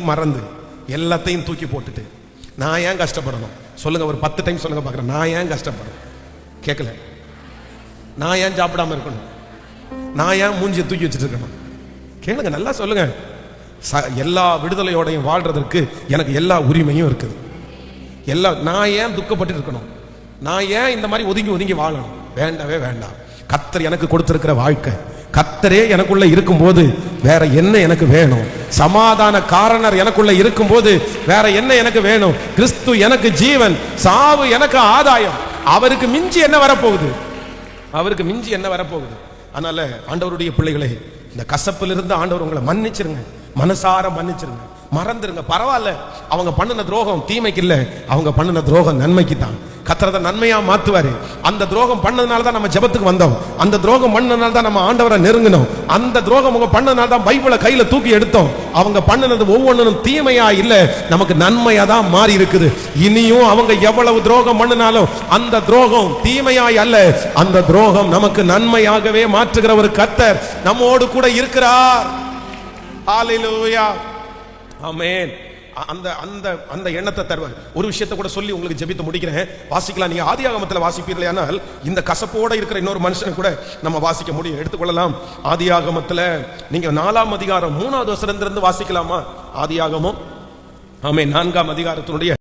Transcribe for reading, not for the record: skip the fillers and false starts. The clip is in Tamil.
மறந்து எல்லாத்தையும் தூக்கி போட்டுட்டு நான் ஏன் கஷ்டப்படணும் சொல்லுங்க. ஒரு 10 டைம் சொல்லுங்க பார்க்குறேன். நான் ஏன் கஷ்டப்படணும்? கேட்கல. நான் ஏன் சாப்பிடாம இருக்கணும்? நான் ஏன் மூஞ்சியை தூக்கி வச்சுட்டு இருக்கணும்? கேளுங்க, நல்லா சொல்லுங்க. எல்லா விடுதலையோடையும் வாழ்றதற்கு எனக்கு எல்லா உரிமையும் இருக்குது. நான் ஏன் துக்கப்பட்டு இருக்கணும்? நான் ஏன் இந்த மாதிரி ஒதுங்கி ஒதுங்கி வாழணும்? வேண்டவே வேண்டாம். கர்த்தர் எனக்கு கொடுத்திருக்கிற வாழ்க்கை, கர்த்தரே எனக்குள்ள இருக்கும்போது வேற என்ன எனக்கு வேணும்? சமாதான காரணர் எனக்குள்ள இருக்கும்போது வேற என்ன எனக்கு வேணும்? கிறிஸ்து எனக்கு ஜீவன், சாவு எனக்கு ஆதாயம். அவருக்கு மிஞ்சி என்ன வரப்போகுது? அவருக்கு மிஞ்சி என்ன வரப்போகுது? அதனால ஆண்டவருடைய பிள்ளைகளே, இந்த கசப்பிலிருந்து ஆண்டவர் உங்களை மன்னிச்சிருங்க, மனசார மன்னிச்சிருங்க, மறந்துருங்க. பரவாயில்ல, அவங்க பண்ணின துரோகம் தீமைக்கு இல்ல, அவங்க பண்ணின துரோகம் நன்மைக்கு தான். கர்த்தர் நன்மையா மாத்துவாரு. அந்த துரோகம் பண்ணதுனால தான் நம்ம ஜெபத்துக்கு வந்தோம். அந்த துரோகம் பண்ணதுனால தான் நம்ம ஆண்டவரை நெருங்கினோம். அந்த துரோகம் அவங்க பண்ணதுனால தான் பைபிளை கையில தூக்கி எடுத்தோம். அவங்க பண்ணினது ஒவ்வொன்றும் தீமையா இல்ல, நமக்கு நன்மையா தான் மாறி இருக்குது. இனியும் அவங்க எவ்வளவு துரோகம் பண்ணினாலும் அந்த துரோகம் தீமையாய் அல்ல, அந்த துரோகம் நமக்கு நன்மையாகவே மாற்றுகிற ஒரு கர்த்தர் நம்மோடு கூட இருக்கிறார். ஹல்லேலூயா, ஆமென். அந்த அந்த அந்த எண்ணத்தை தருவார். ஒரு விஷயத்தை கூட சொல்லி உங்களுக்கு ஜெபித்து முடிக்கிறேன். வாசிக்கலாம். நீங்க ஆதியாகமத்தில் வாசிப்பீர்களானால் இந்த கசப்போட இருக்கிற இன்னொரு மனுஷனை கூட நம்ம வாசிக்க முடியும். எடுத்துக்கொள்ளலாம். ஆதியாகமத்தில் நீங்க 4ஆம் அதிகாரம் 3வது வசனத்திலிருந்து வாசிக்கலாமா? ஆதியாகமம், ஆமென், 4ஆம் அதிகாரத்தினுடைய